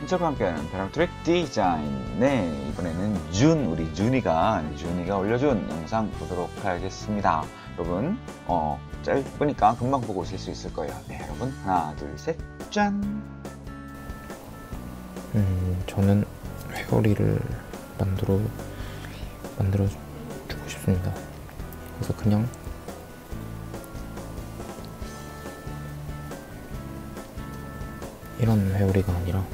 한철과 함께하는 벼랑 트랙 디자인. 네, 이번에는 우리 준이가 올려준 영상 보도록 하겠습니다. 여러분, 짧으니까 금방 보고 오실 수 있을 거예요. 네, 여러분, 하나, 둘, 셋, 짠! 저는 회오리를 만들어 주고 싶습니다. 그래서 그냥 이런 회오리가 아니라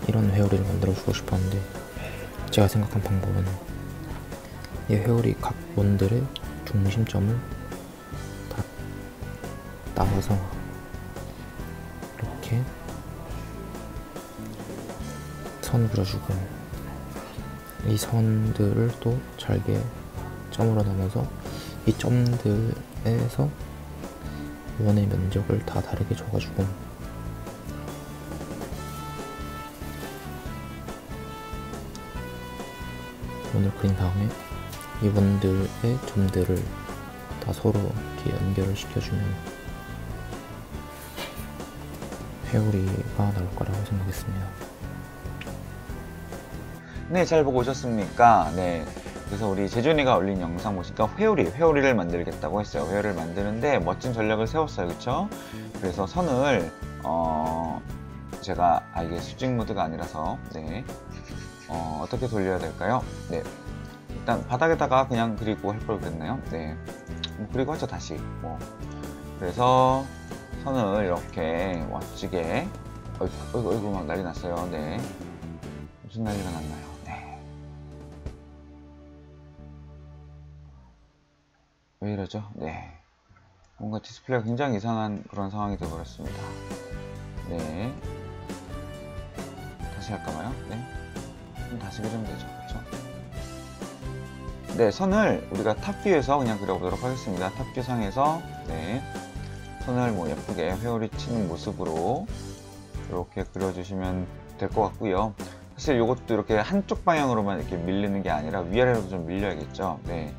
이런 회오리를 만들어 주고 싶었는데, 제가 생각한 방법은 이 회오리 각 원들의 중심점을 다 따서 이렇게 선 그려주고, 이 선들을 또 잘게 점으로 나눠서 이 점들에서 원의 면적을 다 다르게 줘가지고 원을 그린 다음에 이 원들의 점들을 다 서로 이렇게 연결을 시켜주면 회오리가 나올 거라고 생각했습니다. 네, 잘 보고 오셨습니까? 네. 그래서 우리 재준이가 올린 영상 보시니까 회오리를 만들겠다고 했어요. 회오리를 만드는데 멋진 전략을 세웠어요. 그쵸? 그래서 선을, 제가, 이게 수직 모드가 아니라서, 네. 어떻게 돌려야 될까요? 네. 일단 바닥에다가 그냥 그리고 할 걸 그랬나요? 네. 그리고 하죠, 다시. 그래서 선을 이렇게 멋지게, 어이구, 막 난리 났어요. 네. 무슨 난리가 났나요? 네. 왜 이러죠? 네. 뭔가 디스플레이가 굉장히 이상한 그런 상황이 되어버렸습니다. 네. 다시 할까봐요? 네. 그럼 다시 그리면 되죠. 그쵸? 네, 선을 우리가 탑뷰에서 그냥 그려보도록 하겠습니다. 탑뷰 상에서, 네. 선을 뭐 예쁘게 회오리 치는 모습으로 이렇게 그려주시면 될 것 같고요. 사실 이것도 이렇게 한쪽 방향으로만 이렇게 밀리는 게 아니라 위아래로도 좀 밀려야겠죠. 네.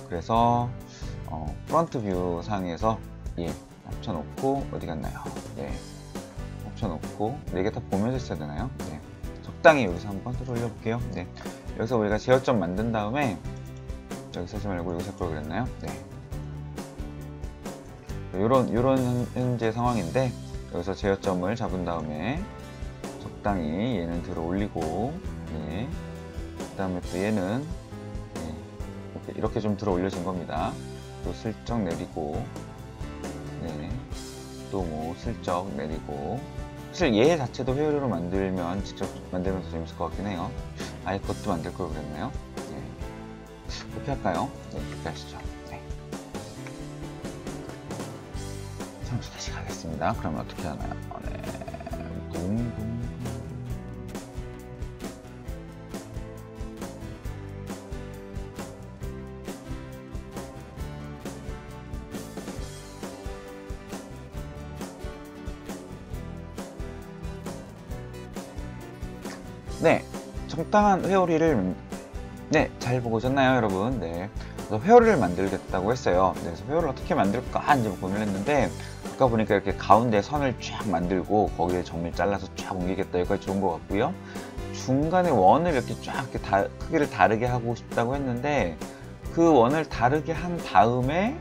그래서 프런트 뷰 상에서 합쳐놓고 어디 갔나요? 네. 합쳐놓고 4개 다 보면서 있어야 되나요? 네. 적당히 여기서 한번 들어올려볼게요. 네. 여기서 우리가 제어점 만든 다음에 여기서 하지 말고 여기서 걸 그랬나요? 네. 요런 현재 상황인데, 여기서 제어점을 잡은 다음에 적당히 얘는 들어 올리고, 네. 그 다음에 또 얘는 이렇게 좀 들어 올려진 겁니다. 또 슬쩍 내리고, 네. 또 뭐 슬쩍 내리고. 사실 얘 자체도 회오리로 만들면 직접 만들면 더 재밌을 것 같긴 해요. 아예 그것도 만들 걸 그랬나요? 네. 이렇게 할까요? 네, 이렇게 하시죠. 네. 잠시 다시 가겠습니다. 그러면 어떻게 하나요? 네. 붕붕. 네, 적당한 회오리를, 네, 잘 보고 오셨나요, 여러분? 네, 그래서 회오리를 만들겠다고 했어요. 네, 그래서 회오리를 어떻게 만들까 이제 고민했는데, 아까 보니까 이렇게 가운데 선을 쫙 만들고 거기에 점을 잘라서 쫙 옮기겠다, 여기까지 좋은 것 같고요. 중간에 원을 이렇게 쫙 이렇게 크기를 다르게 하고 싶다고 했는데, 그 원을 다르게 한 다음에,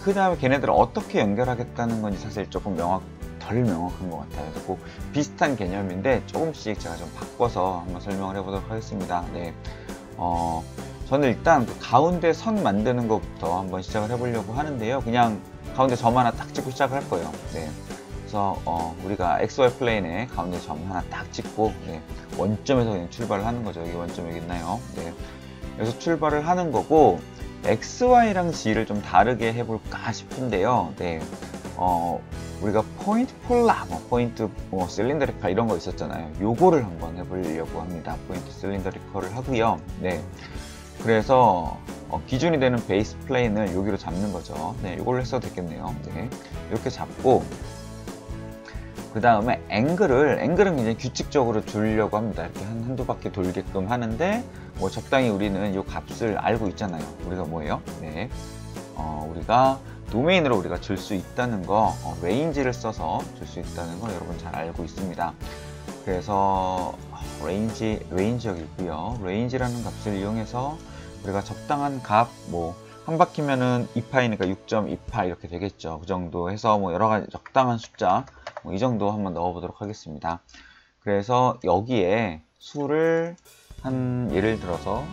그 다음에 걔네들을 어떻게 연결하겠다는 건지 사실 조금 덜 명확한 것 같아요. 그래서 꼭 비슷한 개념인데 조금씩 제가 좀 바꿔서 한번 설명을 해보도록 하겠습니다. 네. 저는 일단 그 가운데 선 만드는 것부터 한번 시작을 해보려고 하는데요. 그냥 가운데 점 하나 딱 찍고 시작을 할 거예요. 네. 그래서 우리가 XY 플레인에 가운데 점 하나 딱 찍고, 네. 원점에서 그냥 출발을 하는 거죠. 여기 원점 여기 있나요? 네. 여기서 출발을 하는 거고, XY랑 G를 좀 다르게 해볼까 싶은데요. 네. 우리가 포인트 폴라, 포인트 실린더리컬 이런 거 있었잖아요. 요거를 한번 해보려고 합니다. 포인트 실린더리컬을 하고요. 네. 그래서 기준이 되는 베이스 플레인을 여기로 잡는 거죠. 네, 요걸로 했어도 되겠네요. 네. 이렇게 잡고, 그 다음에 앵글은 굉장히 규칙적으로 주려고 합니다. 이렇게 한두 바퀴 돌게끔 하는데, 뭐 적당히 우리는 이 값을 알고 있잖아요. 우리가 뭐예요? 네. 우리가 도메인으로 우리가 줄 수 있다는 거, 레인지를 써서 줄 수 있다는 거 여러분 잘 알고 있습니다. 그래서 레인지 여기 있고요. 레인지라는 값을 이용해서 우리가 적당한 값, 뭐 한 바퀴면은 2파이니까 6.28 이렇게 되겠죠. 그 정도 해서 뭐 여러 가지 적당한 숫자, 뭐 이 정도 한번 넣어 보도록 하겠습니다. 그래서 여기에 수를 예를 들어서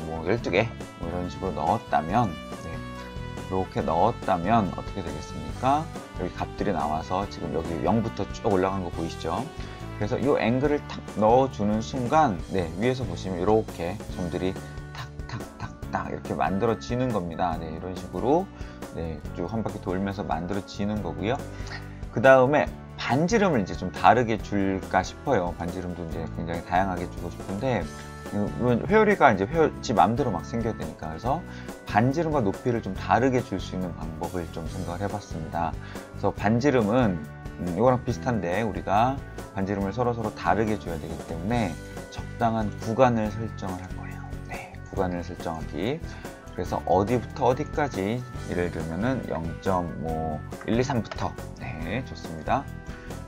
뭐 12개 뭐 이런 식으로 넣었다면, 네, 이렇게 넣었다면 어떻게 되겠습니까? 여기 값들이 나와서 지금 여기 0부터 쭉 올라간 거 보이시죠? 그래서 이 앵글을 탁 넣어주는 순간, 네, 위에서 보시면 이렇게 점들이 탁탁탁탁 이렇게 만들어지는 겁니다. 네, 이런 식으로 네, 쭉 한 바퀴 돌면서 만들어지는 거고요. 그 다음에 반지름을 이제 좀 다르게 줄까 싶어요. 반지름도 이제 굉장히 다양하게 주고 싶은데, 물론 회오리가 이제 지 맘대로 막 생겨야 되니까, 그래서 반지름과 높이를 좀 다르게 줄 수 있는 방법을 좀 생각을 해봤습니다. 그래서 반지름은 이거랑 비슷한데, 우리가 반지름을 서로 다르게 줘야 되기 때문에 적당한 구간을 설정을 할 거예요. 네, 구간을 설정하기. 그래서 어디부터 어디까지, 예를 들면은 0.1, 2, 3부터, 네, 좋습니다.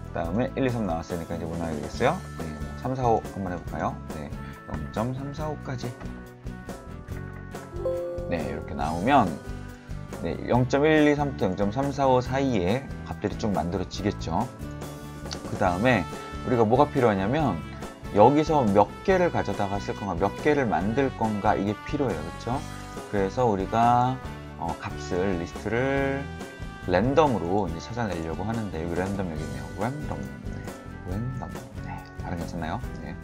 그 다음에 1, 2, 3 나왔으니까 이제 뭐 나와야 되겠어요? 네, 3, 4, 5 한번 해볼까요? 네, 0.345까지. 네, 이렇게 나오면 네, 0.1, 2, 3부터 0.345 사이에 값들이 쭉 만들어지겠죠. 그 다음에 우리가 뭐가 필요하냐면, 여기서 몇 개를 가져다가 쓸 건가, 몇 개를 만들 건가, 이게 필요해요. 그렇죠? 그래서 우리가 값을, 리스트를 랜덤으로 이제 찾아내려고 하는데, 여기 랜덤 여기 있네요. 랜덤. 네, 랜덤. 네, 발음 괜찮나요? 네.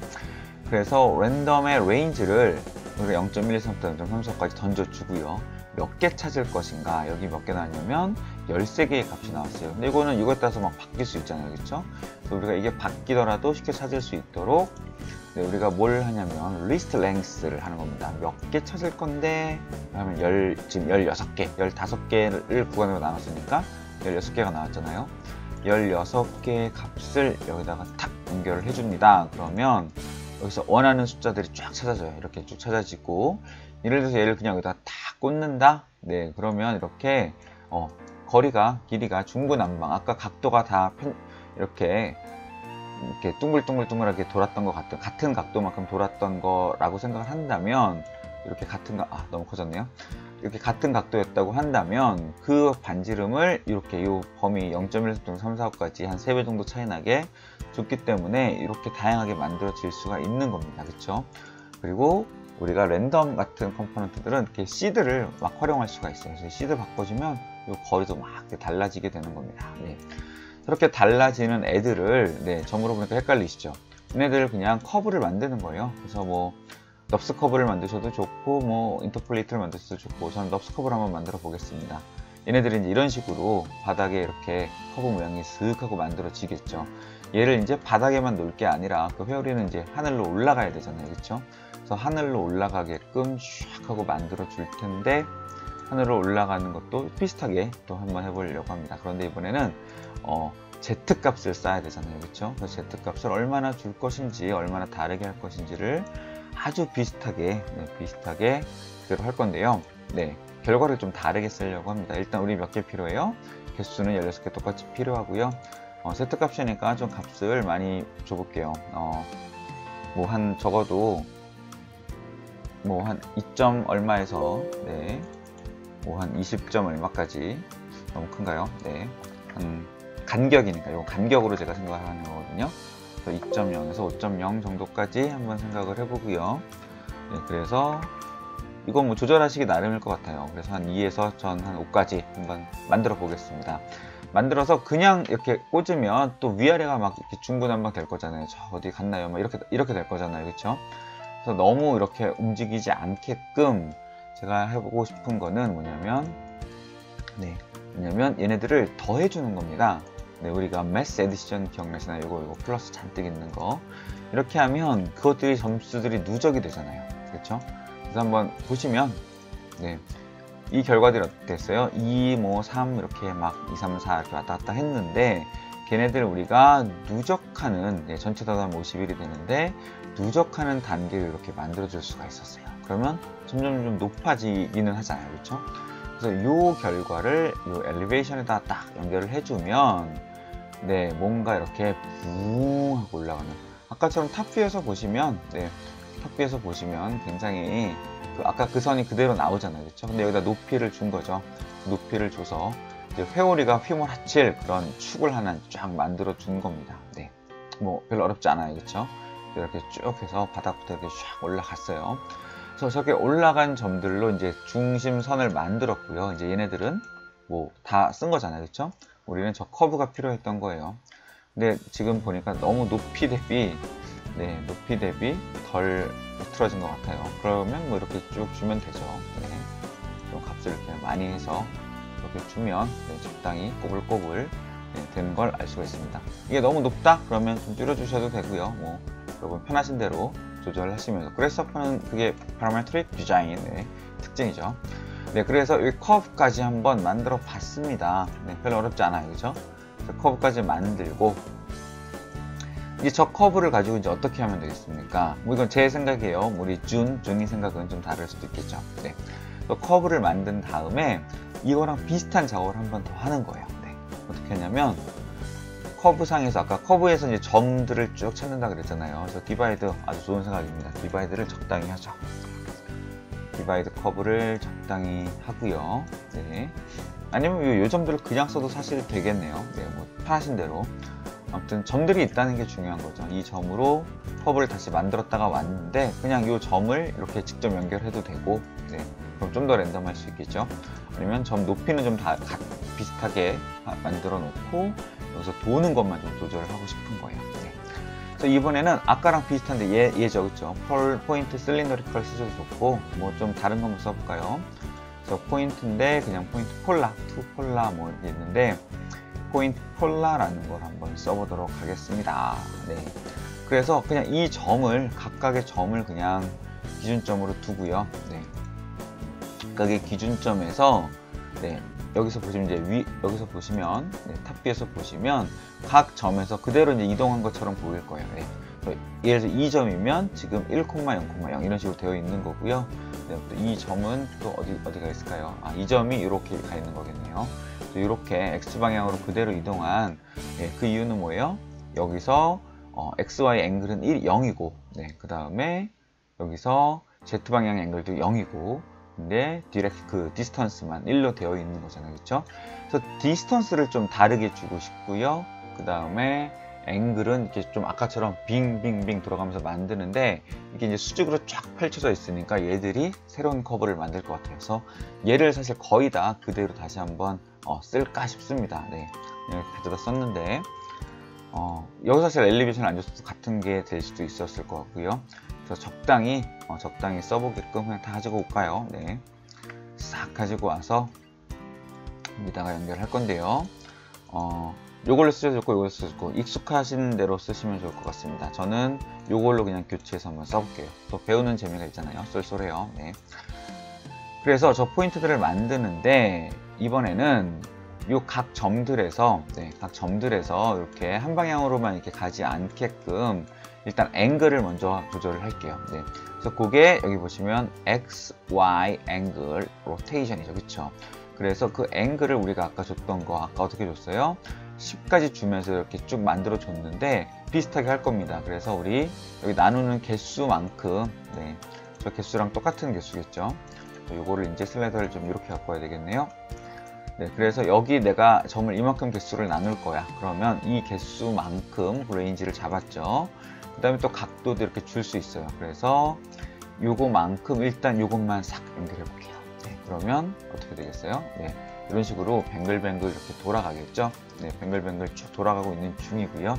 그래서 랜덤의 레인지를 우리가 0.1, 2, 3부터 0.34까지 던져주고요. 몇 개 찾을 것인가, 여기 몇 개 나왔냐면 13개의 값이 나왔어요. 근데 이거는 이거에 따라서 막 바뀔 수 있잖아요. 그렇죠? 그래서 우리가 이게 바뀌더라도 쉽게 찾을 수 있도록, 네, 우리가 뭘 하냐면 리스트 랭스를 하는 겁니다. 몇 개 찾을 건데 하면 지금 16개, 15개를 구간으로 나눴으니까 16개가 나왔잖아요. 16개의 값을 여기다가 탁 연결을 해줍니다. 그러면 여기서 원하는 숫자들이 쫙 찾아져요. 이렇게 쭉 찾아지고, 예를 들어서 얘를 그냥 여기다 다 꽂는다? 네, 그러면 이렇게 길이가 중구난방, 아까 각도가 다 이렇게 둥글둥글하게 돌았던 것 같은 각도만큼 돌았던 거라고 생각을 한다면, 이렇게 너무 커졌네요. 이렇게 같은 각도였다고 한다면, 그 반지름을 이렇게 이 범위 0.1, 3, 4, 5까지 한 3배 정도 차이 나게 줬기 때문에 이렇게 다양하게 만들어질 수가 있는 겁니다. 그렇죠? 그리고 우리가 랜덤 같은 컴포넌트들은 이렇게 시드를 막 활용할 수가 있어요. 그래서 시드 바꿔주면 이 거리도 막 이렇게 달라지게 되는 겁니다. 네. 이렇게 달라지는 애들을, 네, 점으로 보니까 헷갈리시죠? 얘네들을 그냥 커브를 만드는 거예요. 그래서 뭐 넙스 커브를 만드셔도 좋고, 뭐 인터폴레이트를 만드셔도 좋고, 저는 넙스 커브를 한번 만들어 보겠습니다. 얘네들이 이제 이런 식으로 바닥에 이렇게 커브 모양이 슥 하고 만들어지겠죠. 얘를 이제 바닥에만 놓을 게 아니라, 그 회오리는 이제 하늘로 올라가야 되잖아요. 그렇죠? 그래서 하늘로 올라가게끔 슉 하고 만들어 줄 텐데, 하늘로 올라가는 것도 비슷하게 또 한번 해보려고 합니다. 그런데 이번에는 Z값을 쌓아야 되잖아요. 그렇죠? 그래서 Z값을 얼마나 줄 것인지, 얼마나 다르게 할 것인지를 아주 비슷하게 그대로 할 건데요. 네, 결과를 좀 다르게 쓰려고 합니다. 일단 우리 몇 개 필요해요? 개수는 16개 똑같이 필요하고요. 세트값이니까 좀 값을 많이 줘볼게요. 뭐 한 적어도 뭐 한 2점 얼마에서, 네, 뭐 한 20점 얼마까지. 너무 큰가요? 네, 간격이니까 요 간격으로 제가 생각을 하는 거거든요. 2.0에서 5.0 정도까지 한번 생각을 해보고요. 네, 그래서 이건 뭐 조절하시기 나름일 것 같아요. 그래서 한 2에서 전 한 5까지 한번 만들어 보겠습니다. 만들어서 그냥 이렇게 꽂으면 또 위아래가 막 이렇게 중구난방 될 거잖아요. 저 어디 갔나요? 막 이렇게 될 거잖아요. 그렇죠? 그래서 너무 이렇게 움직이지 않게끔 제가 해보고 싶은 거는 뭐냐면, 네, 얘네들을 더해주는 겁니다. 네, 우리가 매스 에디션 기억나시나요? 이거 플러스 잔뜩 있는 거. 이렇게 하면 그것들이 점수들이 누적이 되잖아요. 그렇죠? 그래서 한번 보시면, 네, 이 결과들이 어땠어요? 2, 뭐 3 이렇게 막 2, 3, 4 이렇게 왔다 갔다 했는데, 걔네들 우리가 누적하는, 전체 더하면 51이 되는데 누적하는 단계를 이렇게 만들어 줄 수가 있었어요. 그러면 점점 좀 높아지기는 하잖아요. 그렇죠? 그래서 이 결과를 이 엘리베이션에다 딱 연결을 해주면 뭔가 이렇게 붕 하고 올라가는, 아까처럼 탑뷰에서 보시면 탑뷰에서 보시면 굉장히 아까 그 선이 그대로 나오잖아요. 그렇죠? 근데 여기다 높이를 준 거죠. 높이를 줘서 이제 회오리가 휘몰아칠 그런 축을 하나 쫙 만들어 준 겁니다. 뭐 별로 어렵지 않아요. 그렇죠? 이렇게 쭉 해서 바닥부터 이렇게 쫙 올라갔어요. 그래서 저렇게 올라간 점들로 이제 중심선을 만들었고요. 이제 얘네들은 뭐 다 쓴 거잖아요. 그렇죠? 우리는 저 커브가 필요했던 거예요. 근데 지금 보니까 너무 높이 대비 덜 틀어진 것 같아요. 그러면 뭐 이렇게 쭉 주면 되죠. 좀 값을 이렇게 많이 해서 이렇게 주면 적당히 꼬불꼬불 되는 걸 알 수가 있습니다. 이게 너무 높다? 그러면 좀 줄여주셔도 되고요. 뭐 여러분 편하신 대로 조절하시면서, 그래서는 그게 파라메트릭 디자인의 특징이죠. 그래서 이 커브까지 한번 만들어 봤습니다. 별로 어렵지 않아요. 그죠? 커브까지 만들고, 이제 저 커브를 가지고 이제 어떻게 하면 되겠습니까? 뭐 이건 제 생각이에요. 우리 준이 생각은 좀 다를 수도 있겠죠. 또 커브를 만든 다음에 이거랑 비슷한 작업을 한 번 더 하는 거예요. 어떻게 하냐면, 커브상에서 아까 커브에서 이제 점들을 쭉 찾는다 그랬잖아요. 그래서 디바이드 아주 좋은 생각입니다. 디바이드를 적당히 하죠. 디바이드 커브를 적당히 하고요. 아니면 요 점들을 그냥 써도 사실 되겠네요. 뭐 편하신 대로. 아무튼 점들이 있다는 게 중요한 거죠. 이 점으로 커브를 다시 만들었다가 왔는데 그냥 이 점을 이렇게 직접 연결해도 되고, 그럼 좀 더 랜덤할 수 있겠죠. 아니면 점 높이는 좀 다 비슷하게 만들어 놓고 여기서 도는 것만 좀 조절을 하고 싶은 거예요. 그래서 이번에는 아까랑 비슷한데 얘죠. 그쵸? 포인트 실린더리컬 쓰셔도 좋고, 뭐 좀 다른 거 한번 써볼까요? 그래서 포인트인데 그냥 포인트 폴라, 투 폴라 뭐 이렇게 있는데 포인트 폴라라는 걸 한번 써보도록 하겠습니다. 그래서 그냥 이 점을, 각각의 점을 그냥 기준점으로 두고요. 각각의 기준점에서 여기서 보시면 이제 여기서 보시면 탑뷰에서 보시면 각 점에서 그대로 이제 이동한 것처럼 보일 거예요. 예를 들어 이 점이면 지금 1,0,0,0 이런 식으로 되어 있는 거고요. 이 점은 또 어디가 있을까요? 이 점이 이렇게 가 있는 거겠네요. 이렇게 x 방향으로 그대로 이동한 그 이유는 뭐예요? 여기서 XY 앵글은 0이고, 그 다음에 여기서 Z 방향 앵글도 0이고, 근데 그 디스턴스만 1로 되어 있는 거잖아요. 그렇죠? 그래서 디스턴스를 좀 다르게 주고 싶고요. 그 다음에 앵글은 이렇게 좀 아까처럼 빙빙빙 돌아가면서 만드는데, 이게 이제 수직으로 쫙 펼쳐져 있으니까 얘들이 새로운 커브를 만들 것 같아요. 그래서 얘를 사실 거의 다 그대로 다시 한번 쓸까 싶습니다. 이렇게 가져다 썼는데, 여기서 사실 엘리베이션을 안 줬어도 같은 게 될 수도 있었을 것 같고요. 그래서 적당히 써보게끔 그냥 다 가지고 올까요? 싹 가지고 와서 여기다가 연결할 건데요. 요걸로 쓰셔도 좋고 요걸로 쓰셔도 좋고 익숙하신 대로 쓰시면 좋을 것 같습니다. 저는 요걸로 그냥 교체해서 한번 써볼게요. 또 배우는 재미가 있잖아요. 쏠쏠해요. 그래서 저 포인트들을 만드는데 이번에는 요 각 점들에서 이렇게 한 방향으로만 이렇게 가지 않게끔 일단 앵글을 먼저 조절을 할게요. 그래서 그게 여기 보시면 X, Y 앵글 로테이션이죠. 그쵸? 그래서 그 앵글을 우리가 아까 줬던 거, 아까 어떻게 줬어요? 10까지 주면서 이렇게 쭉 만들어 줬는데 비슷하게 할 겁니다. 그래서 우리 여기 나누는 개수만큼, 저 개수랑 똑같은 개수겠죠? 요거를 이제 슬라이더를 좀 이렇게 갖고 와야 되겠네요. 그래서 여기 내가 점을 이만큼 개수를 나눌 거야. 그러면 이 개수만큼 레인지를 잡았죠. 그 다음에 또 각도도 이렇게 줄 수 있어요. 그래서 요거만큼 일단 요것만 싹 연결해 볼게요. 그러면 어떻게 되겠어요? 이런 식으로 뱅글뱅글 이렇게 돌아가겠죠. 뱅글뱅글 쭉 돌아가고 있는 중이고요.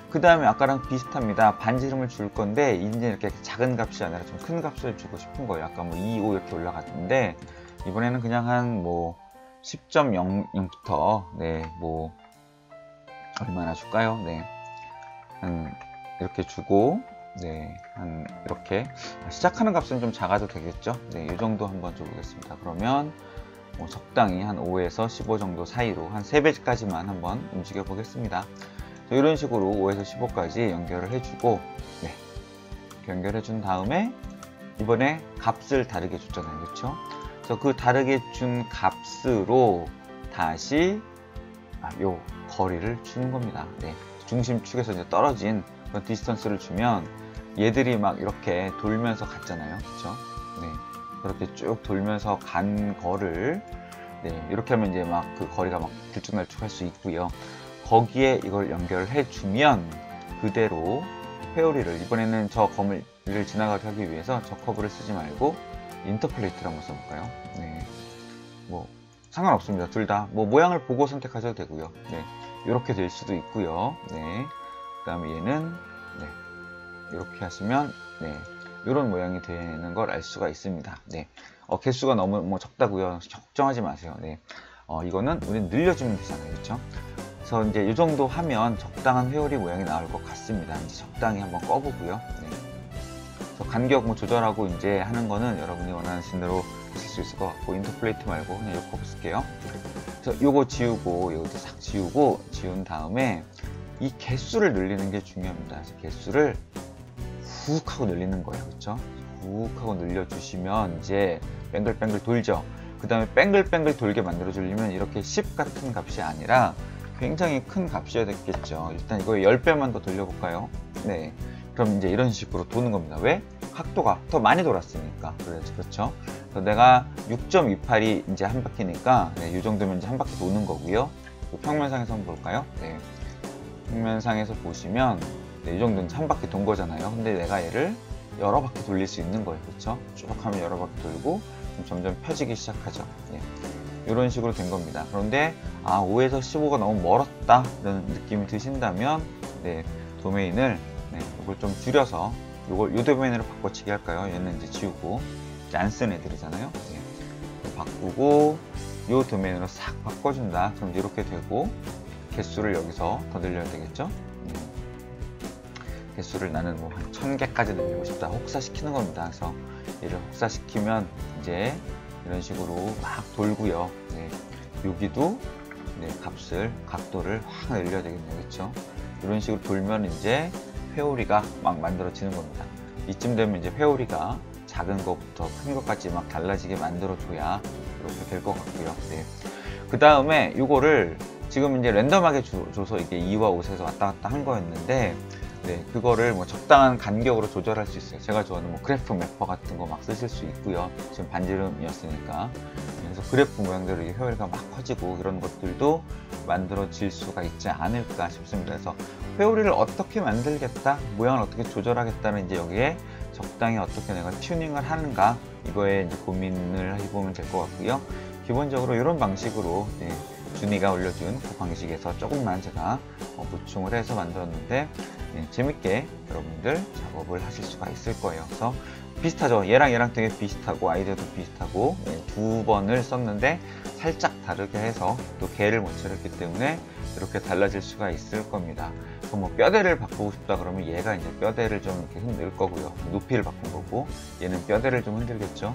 그 다음에 아까랑 비슷합니다. 반지름을 줄 건데 이제 이렇게 작은 값이 아니라 좀 큰 값을 주고 싶은 거예요. 아까 뭐 2, 5 이렇게 올라갔는데 이번에는 그냥 한 뭐 10.00부터 뭐 얼마나 줄까요? 한 이렇게 주고 한 이렇게 시작하는 값은 좀 작아도 되겠죠. 이 정도 한번 줘보겠습니다. 그러면 적당히 한 5에서 15 정도 사이로 한 3배까지만 한번 움직여 보겠습니다. 이런 식으로 5에서 15까지 연결을 해주고, 네, 연결해 준 다음에 이번에 값을 다르게 줬잖아요, 그렇죠? 그래서 그 다르게 준 값으로 다시 요 거리를 주는 겁니다. 네, 중심축에서 이제 떨어진 그런 디스턴스를 주면 얘들이 막 이렇게 돌면서 갔잖아요, 그렇죠? 네, 그렇게 쭉 돌면서 간 거를, 네, 이렇게 하면 이제 막 그 거리가 막 들쭉날쭉할 수 있고요. 거기에 이걸 연결해 주면 그대로 회오리를, 이번에는 저 검을 지나가게 하기 위해서 저 커브를 쓰지 말고 인터폴레이트를 한번 써볼까요? 네, 뭐 상관없습니다. 둘 다 뭐 모양을 보고 선택하셔도 되고요. 네, 이렇게 될 수도 있고요. 네, 그 다음에 얘는, 네, 이렇게 하시면, 네, 이런 모양이 되는 걸 알 수가 있습니다. 네, 개수가 너무 뭐 적다고요, 걱정하지 마세요. 네, 이거는 우리는 늘려주면 되잖아요, 그렇죠? 그래서 이제 이 정도 하면 적당한 회오리 모양이 나올 것 같습니다. 이제 적당히 한번 꺼보고요. 네. 그래서 간격 뭐 조절하고 이제 하는 거는 여러분이 원하는 대로 하실 수 있을 것 같고, 인터폴레이트 말고 그냥 요 커브 쓸게요. 그래서 요거 지우고, 요거 싹 지우고, 지운 다음에 이 개수를 늘리는 게 중요합니다. 그래서 개수를 훅 하고 늘리는 거예요, 그렇죠? 훅 하고 늘려주시면 이제 뱅글뱅글 돌죠. 그 다음에 뱅글뱅글 돌게 만들어주려면 이렇게 10 같은 값이 아니라 굉장히 큰 값이어야 됐겠죠. 일단 이거 10배만 더 돌려볼까요? 네, 그럼 이제 이런 식으로 도는 겁니다. 왜? 각도가 더 많이 돌았으니까. 그렇죠? 그래서 내가 6.28이 이제 한 바퀴니까, 네, 이 정도면 이제 한 바퀴 도는 거고요. 평면상에서 한번 볼까요? 네, 평면상에서 보시면, 네, 이 정도는 한 바퀴 돈 거잖아요. 근데 내가 얘를 여러 바퀴 돌릴 수 있는 거예요, 그렇죠? 쭉 하면 여러 바퀴 돌고 점점 펴지기 시작하죠. 네, 이런 식으로 된 겁니다. 그런데 5에서 15가 너무 멀었다 라는 느낌이 드신다면, 네, 도메인을, 네, 이걸 좀 줄여서 요 도메인으로 바꿔치기 할까요? 얘는 이제 지우고, 이제 안 쓴 애들이잖아요. 네, 바꾸고 요 도메인으로 싹 바꿔준다. 그럼 이렇게 되고, 개수를 여기서 더 늘려야 되겠죠? 네. 개수를 나는 뭐 한 1000개까지 늘리고 싶다. 혹사시키는 겁니다. 그래서 얘를 혹사시키면 이제 이런 식으로 막 돌고요. 네, 여기도, 네, 각도를 확 늘려야 되겠네요, 그렇죠? 이런 식으로 돌면 이제 회오리가 막 만들어지는 겁니다. 이쯤 되면 이제 회오리가 작은 것부터 큰 것까지 막 달라지게 만들어줘야 이렇게 될 것 같고요. 네, 그 다음에 이거를 지금 이제 랜덤하게 줘서 이게 2와 5에서 왔다 갔다 한 거였는데, 네, 그거를 뭐 적당한 간격으로 조절할 수 있어요. 제가 좋아하는 뭐 그래프 매퍼 같은 거 막 쓰실 수 있고요. 지금 반지름이었으니까. 그래서 그래프 모양대로 회오리가 막 커지고 이런 것들도 만들어질 수가 있지 않을까 싶습니다. 그래서 회오리를 어떻게 만들겠다, 모양을 어떻게 조절하겠다는 이제 여기에 적당히 어떻게 내가 튜닝을 하는가, 이거에 이제 고민을 해보면 될 것 같고요. 기본적으로 이런 방식으로, 네, 준이가 올려준 그 방식에서 조금만 제가 보충을 해서 만들었는데, 네, 재밌게 여러분들 작업을 하실 수가 있을 거예요. 그래서 비슷하죠. 얘랑 되게 비슷하고 아이디어도 비슷하고, 네, 2번을 썼는데 살짝 다르게 해서 또 개를 못 차렸기 때문에 이렇게 달라질 수가 있을 겁니다. 그럼 뭐 뼈대를 바꾸고 싶다 그러면 얘가 이제 뼈대를 좀 이렇게 흔들 거고요. 높이를 바꾼 거고, 얘는 뼈대를 좀 흔들겠죠.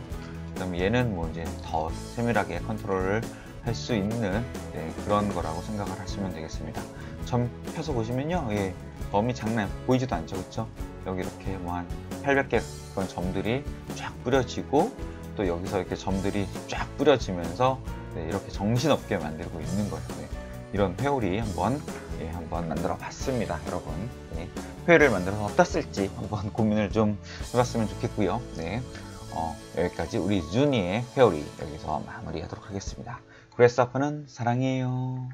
그럼 얘는 뭐 이제 더 세밀하게 컨트롤을 할 수 있는, 네, 그런 거라고 생각을 하시면 되겠습니다. 점 펴서 보시면요, 예, 범이 장난 보이지도 않죠, 그렇죠? 여기 이렇게 뭐 한 800개 그런 점들이 쫙 뿌려지고, 또 여기서 이렇게 점들이 쫙 뿌려지면서, 네, 이렇게 정신없게 만들고 있는 거예요. 네, 이런 회오리 한번 만들어 봤습니다, 여러분. 네, 회오리를 만들어서 어디다 쓸지 한번 고민을 좀 해봤으면 좋겠고요. 네, 여기까지 우리 준이의 회오리 여기서 마무리하도록 하겠습니다. 그래서아빠는 사랑해요.